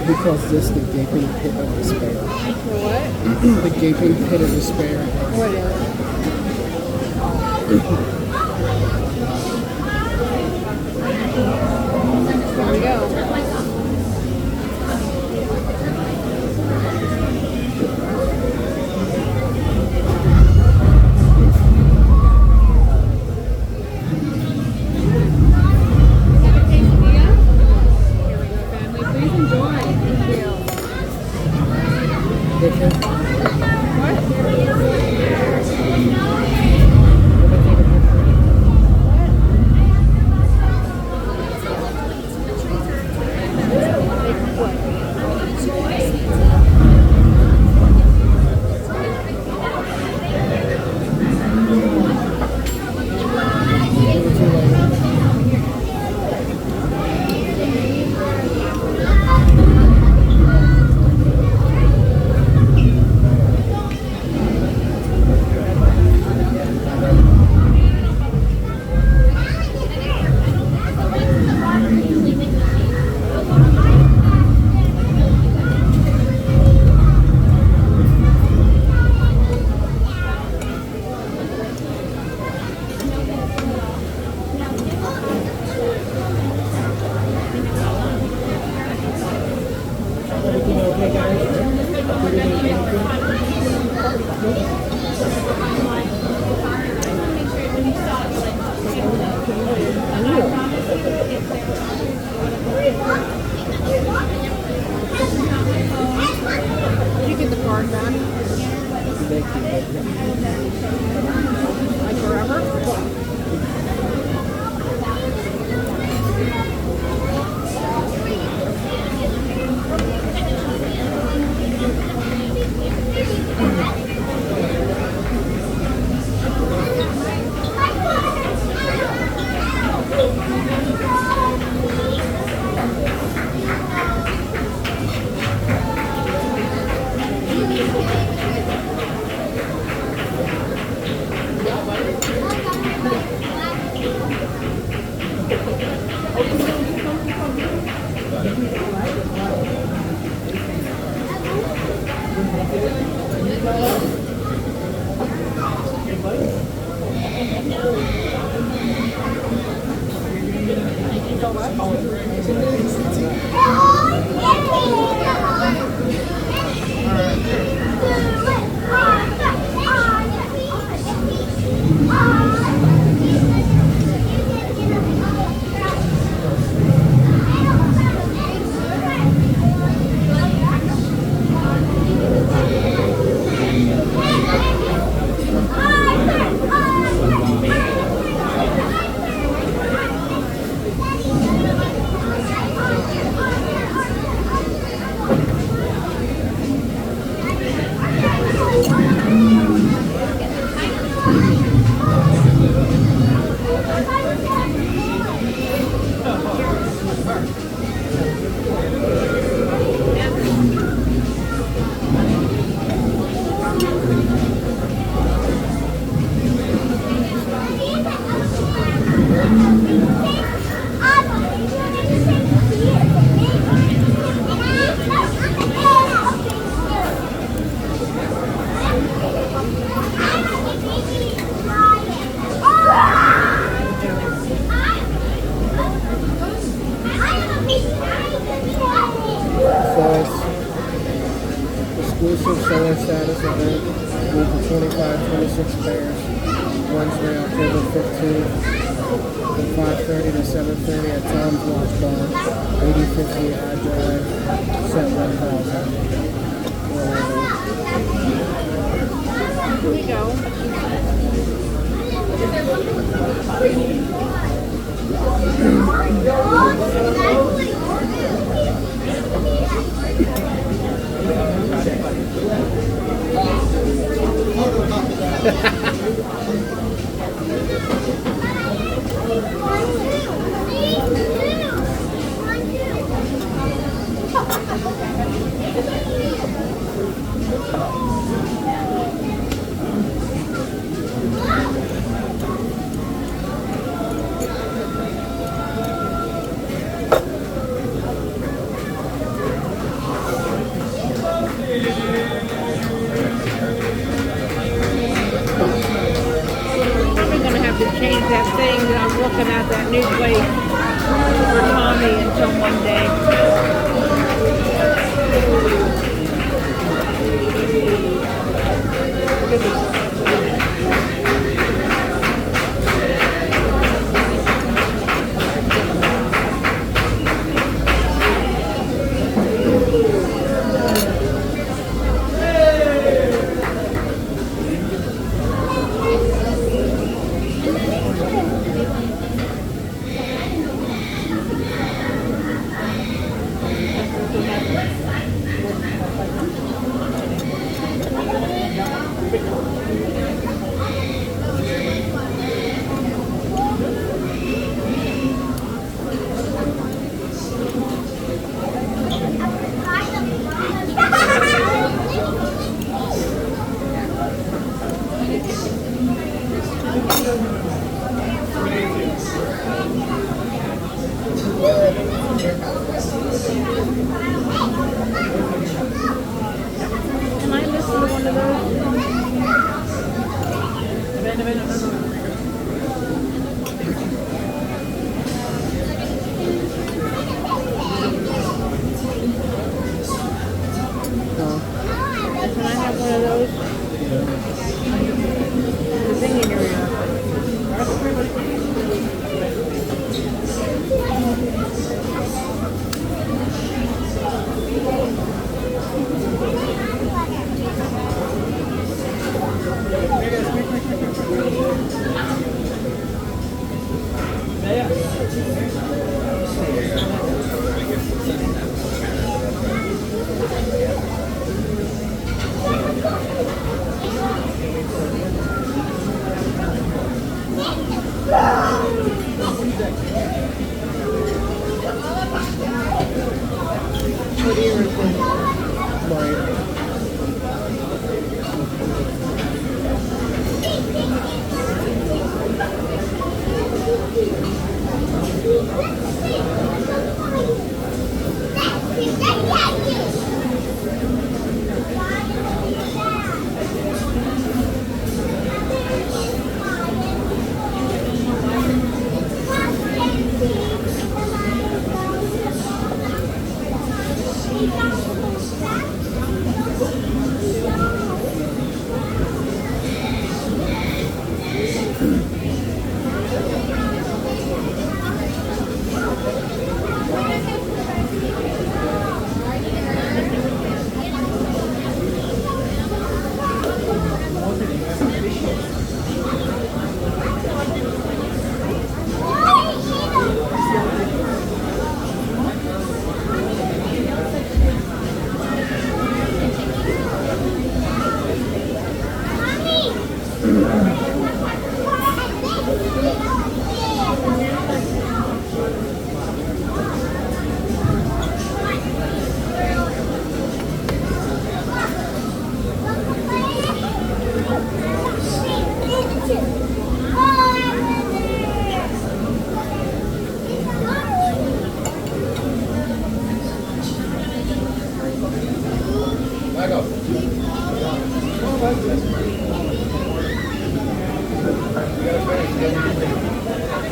He calls this the gaping pit of despair. The what? The gaping pit of despair. What is it? There we go. Did you get the card back? Like forever? Exclusive seller status event. Group of 26 pairs. Wednesday, October 15th, from 5:30 to 7:30 at Tom's Watch Bar, 8050 I Drive, set 1000. Here we go. that thing that I'm looking at, that new place for Tommy until Monday. Can I listen to one of those? Can I have one of those? The thing in your ear. What ear is it? Right.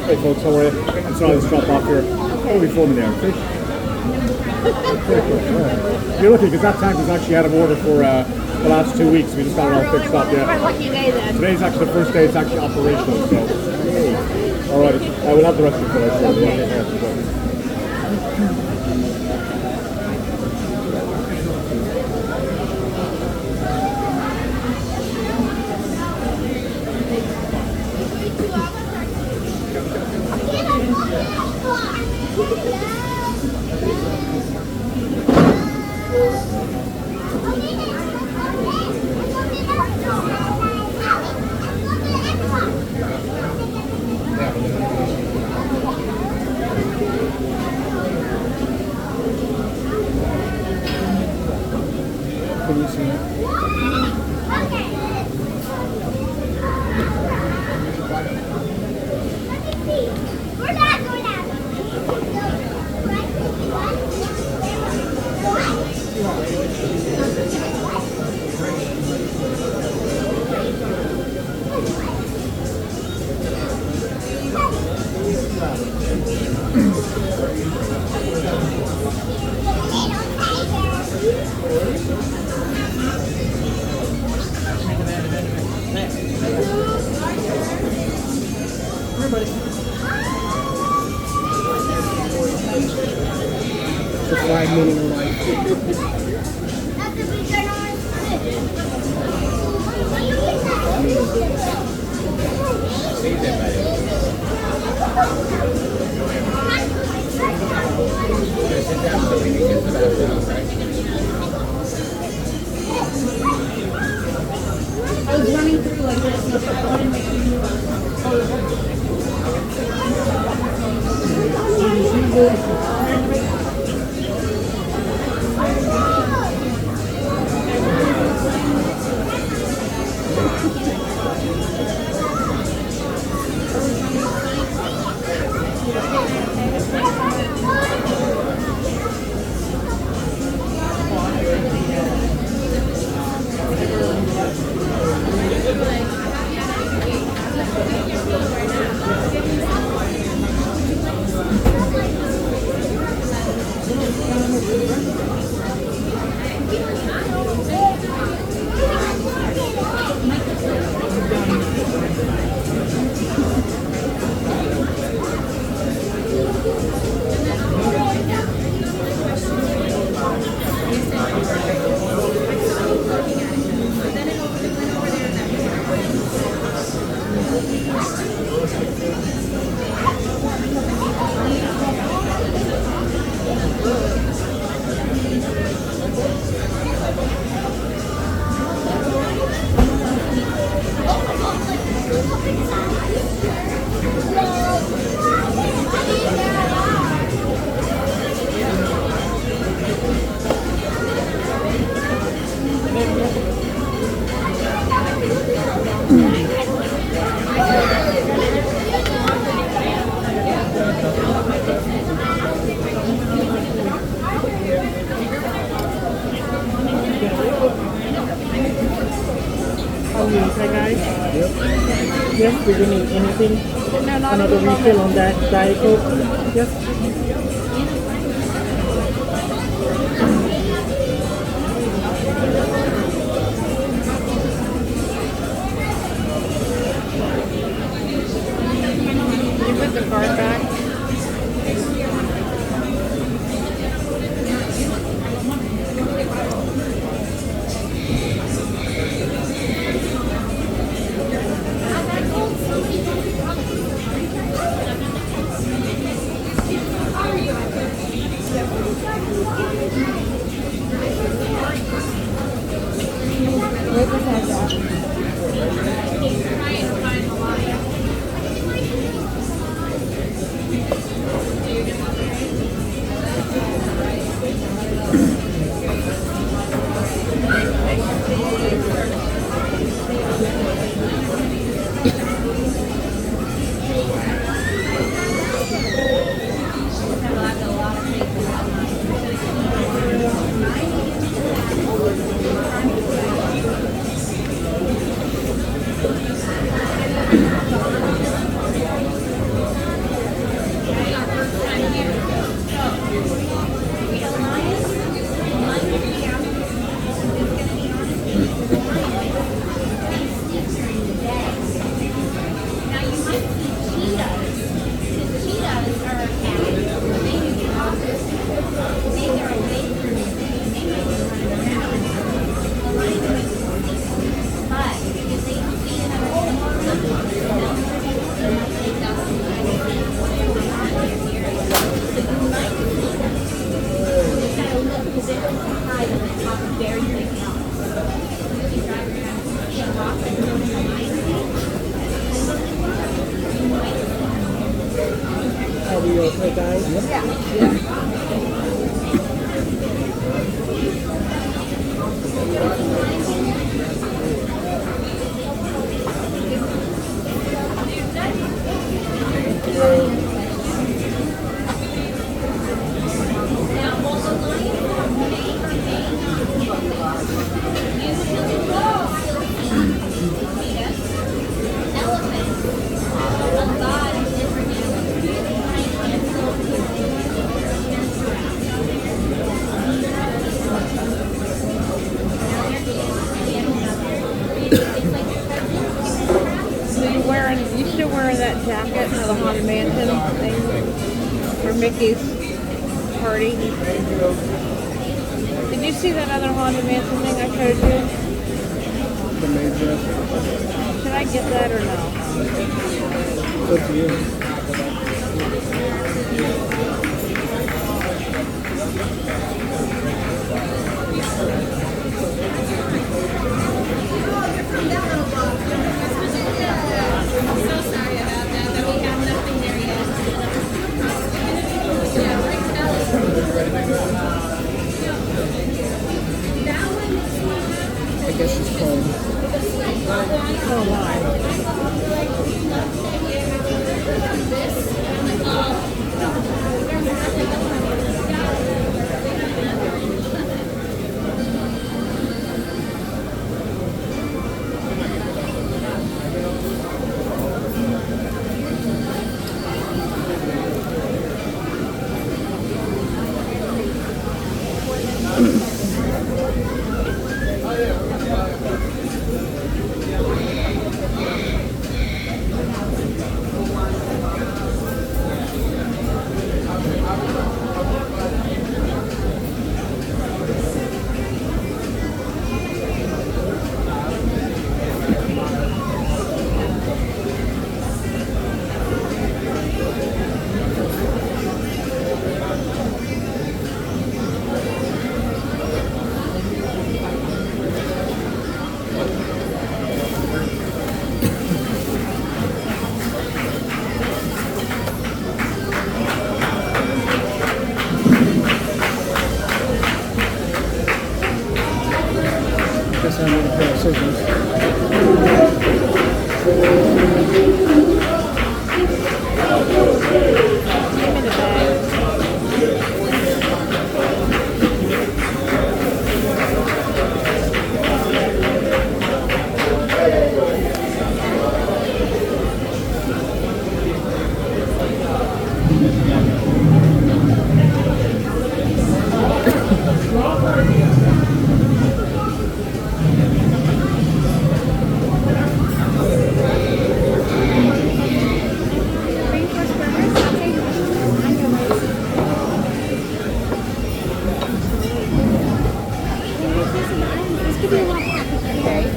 Hey folks, how are you? I'm sorry, let's drop off here. What are we filming there? Fish? You're lucky because that tank was actually out of order for the last 2 weeks. We just got it all fixed up. My Yeah. lucky day then. Today's actually the first day it's actually operational. So, all right, I will have the rest of the footage. Okay. The wide meaning of life. I was running through like this. I wanted to make sure you Okay, guys? Yep. Yes, do you need anything? No, not Another refill on that Diet Coke? Yes. You put the card back. Are we okay, guys? Yeah. wearing that jacket for the Haunted Mansion thing for Mickey's party. Did you see that other Haunted Mansion thing I showed you? The main dress. Should I get that or no? It's up to you. I guess she's cold. Oh my. Guess I need a pair of scissors. Give me the bag.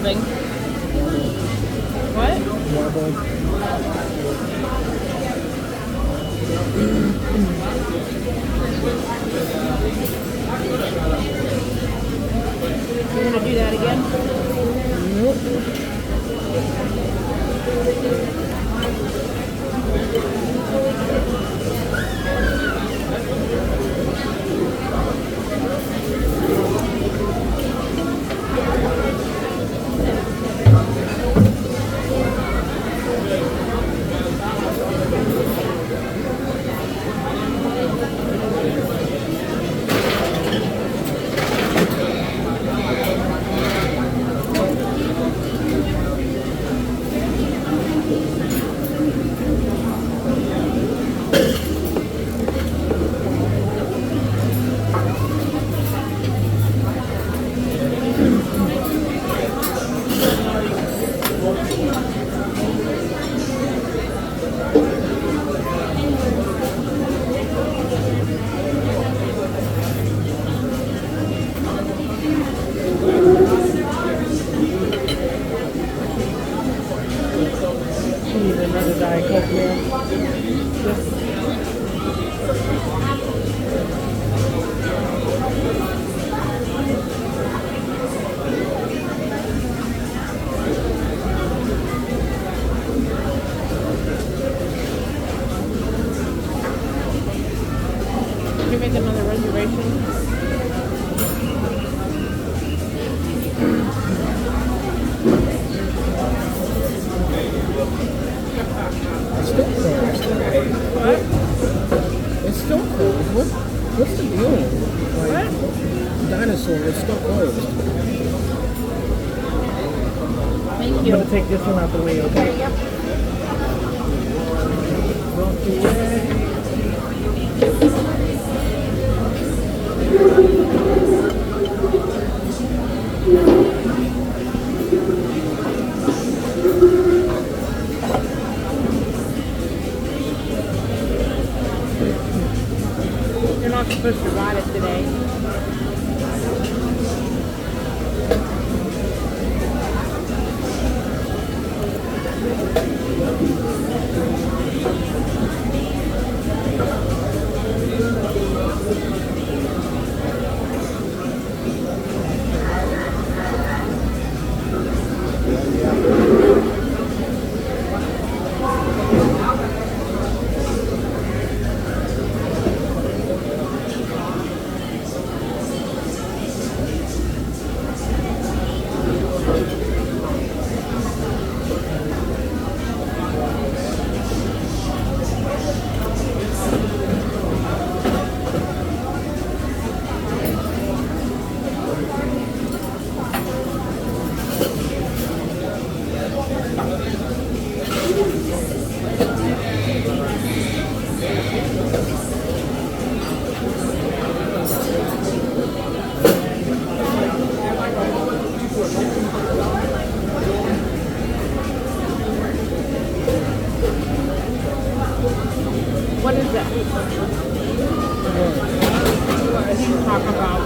serving? What? Marble. You're gonna do that again? She needs another Diet Coke, man. Can you make another reservation? It's still closed. What? It's still closed. What's the deal? Like, dinosaur, it's still closed. Thank I'm you. gonna take this one out the way, okay? Yep. You're not supposed to ride it today. What is that? What are you talking about?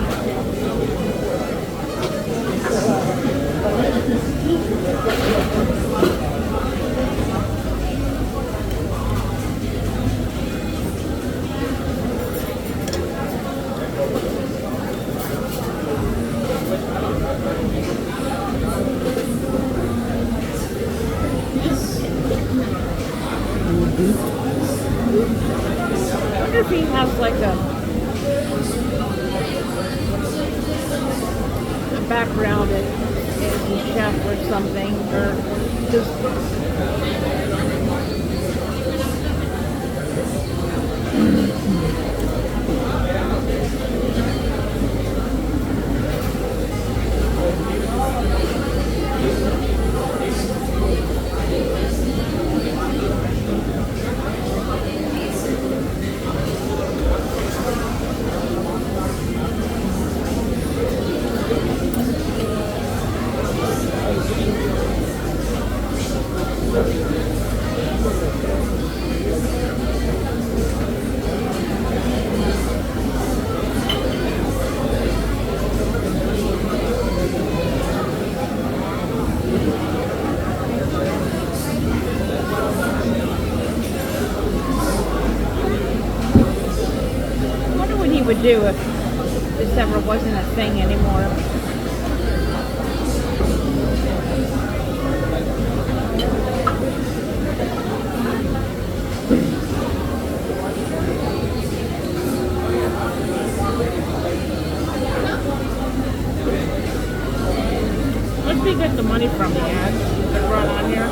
I wonder if he has like a background in chef or something, or just do if December wasn't a thing anymore. Where'd we get the money from, the ads that run on here?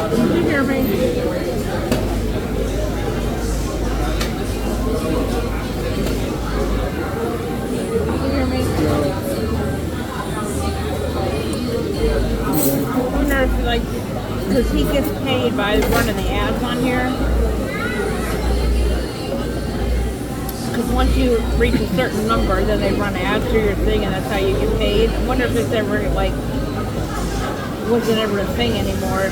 Did you hear me? I wonder if, like, because he gets paid by running the ads on here. Because once you reach a certain number, then they run ads through your thing, and that's how you get paid. I wonder if it's ever, like, wasn't ever a thing anymore.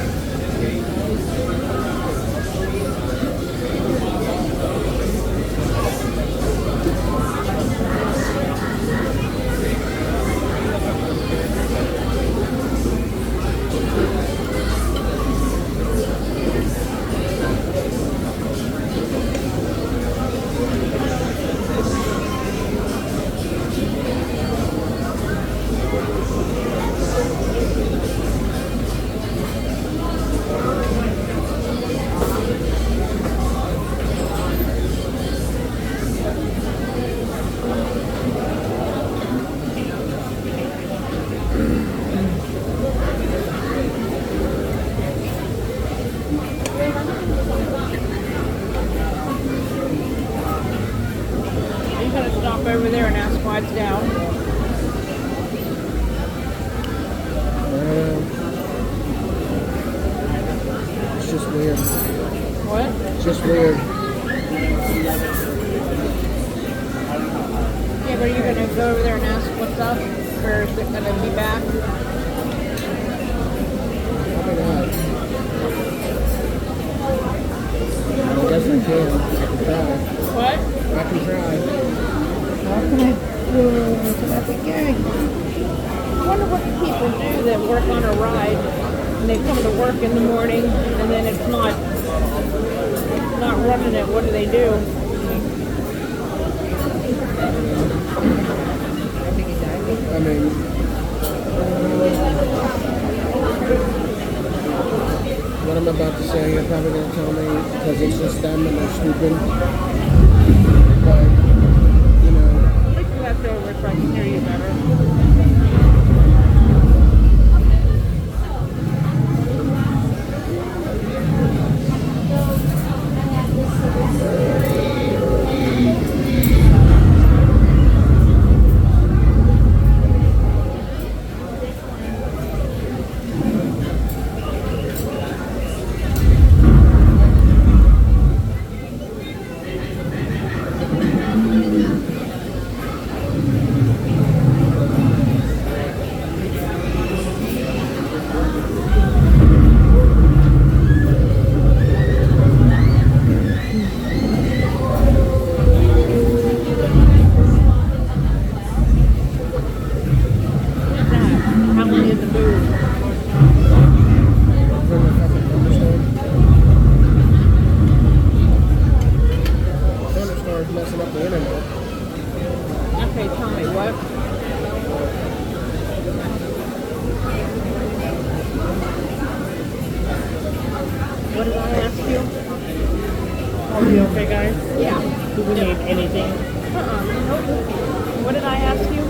You gotta stop over there and ask why it's down. It's just weird. What? It's just weird. Yeah, but are you gonna go over there and ask what's up? Or is it gonna be back? Probably not. I guess I can. I can try. What? I can try. How can I do that's a gag? I wonder what people do that work on a ride and they come to work in the morning and then it's not running it. What do they do? I mean, what I'm about to say, you're probably going to tell me because it's just them and they're stupid. But, you know. Put your left over so I can hear you better. What did I ask you? Are we okay, guys? Yeah. Do we need anything? Nope. What did I ask you?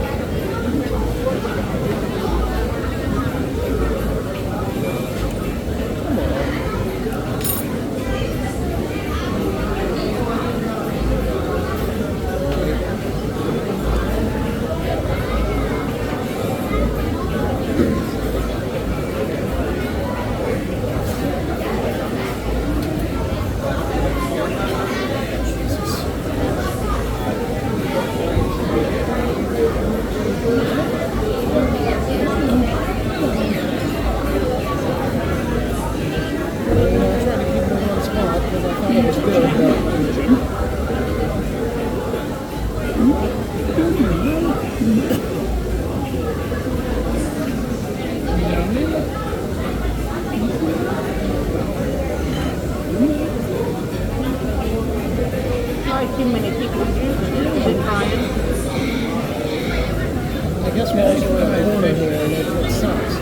this corner here, and it sucks.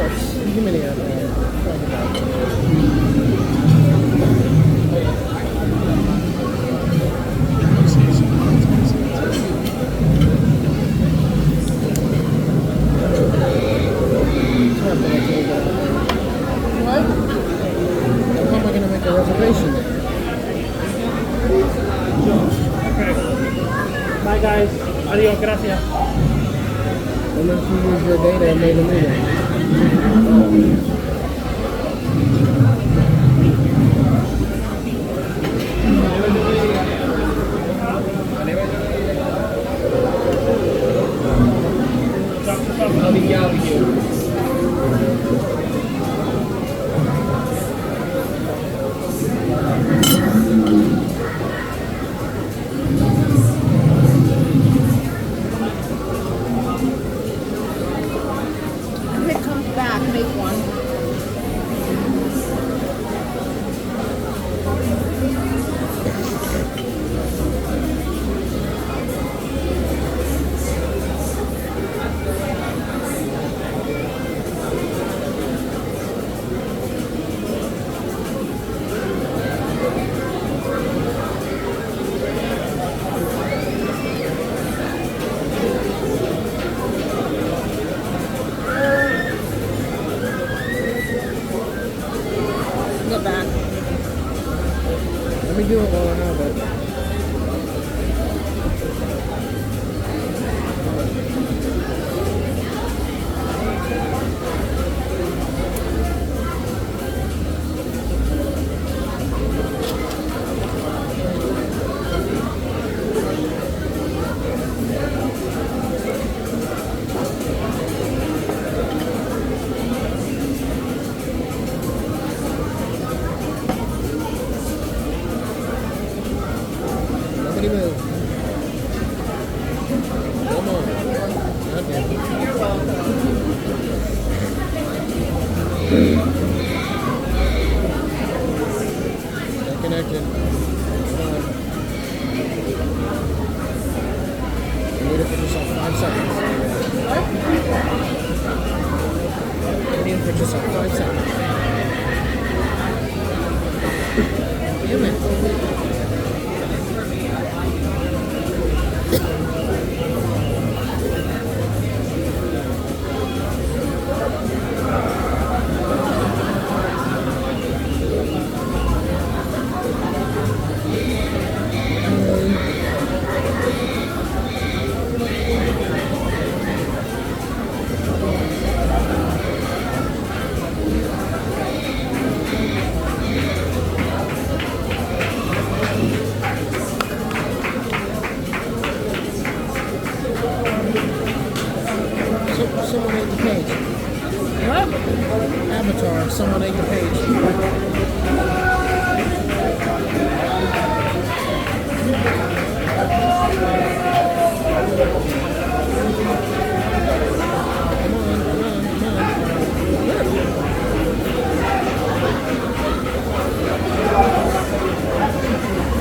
Oh, give me the other What? How am I going to make a reservation there? Bye guys. Adios, gracias. And if you use your data and made a meeting. If it comes back, make one. Get back. Let me do it while I have it. Nobody move. Come on. Okay. Stay connected. Come on. Wait for yourself 5 seconds. Wait for yourself 5 seconds. Damn it. Someone ate the page. What? Avatar, someone ate the page.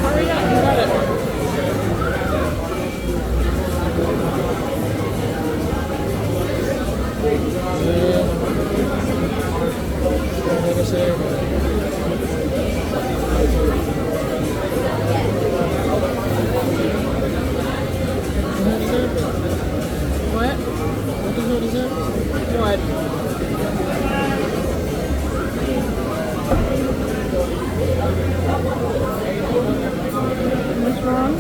Hurry up, you got it. Like I said, What? what the hell is happening? What? What's wrong?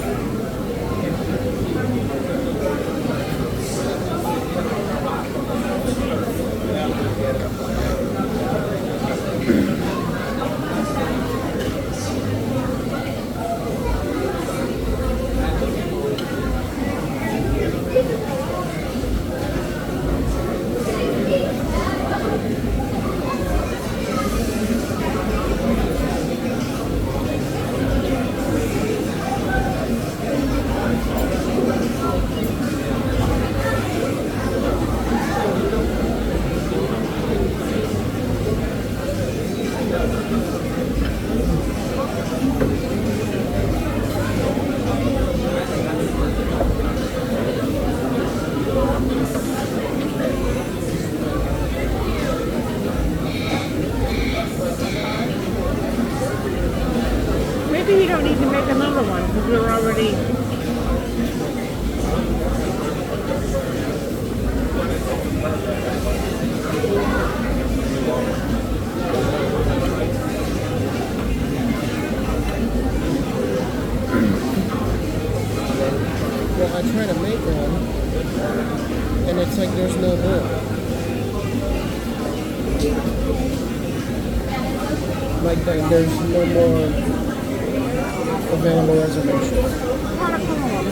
other one because we were already. Well, I try to make one, and it's like there's no more. Like there's no more available reservations. Not a problem.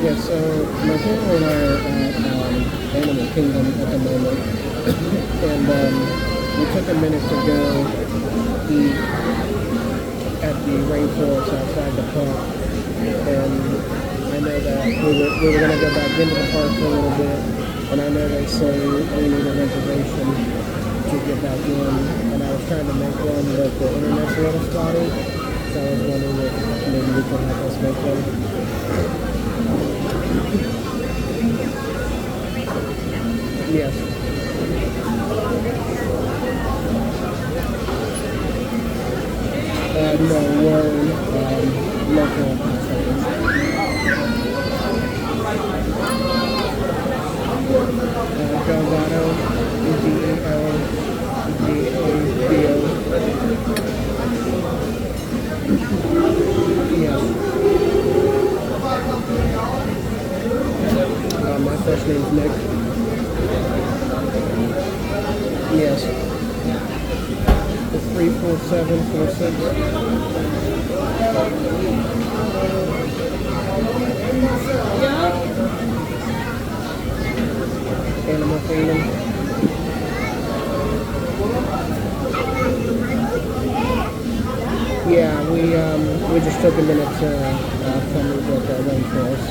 Yeah, so my family and I are at Animal Kingdom at the moment, and we took a minute to go eat at the Rainforest outside the park, and I know that we were going to go back into the park for a little bit, and I know they say we need a reservation to get back in, and I was trying to make one, but the internet's a little spotty, so I was wondering if maybe you could help us make one. Yes. No, we're local consultants. Delgado, Delgado. Yes. My first name's Nick. Yes. 34746. Animal Kingdom. Yeah, we just took a minute to come and get that Rainforest.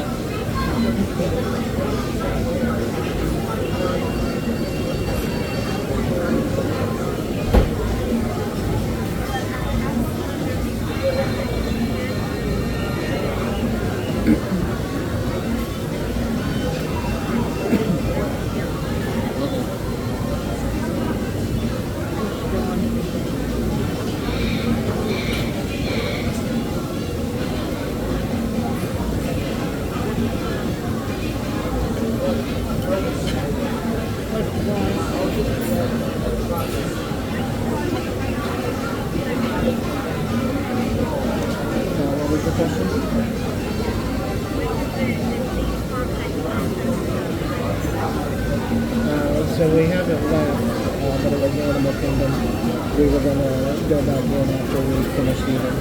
we were gonna go back in after we finished eating.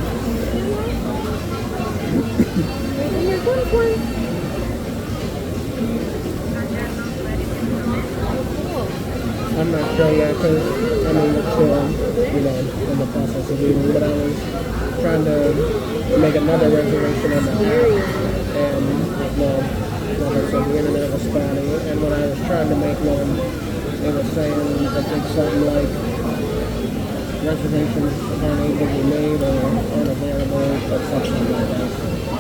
I'm not sure yet because I mean we're still, in the process of eating, but I was trying to make another reservation on the app, and well, like I said, the internet was spotty, and when I was trying to make one, it was saying I think something like reservations aren't able to be made or aren't available or something like that.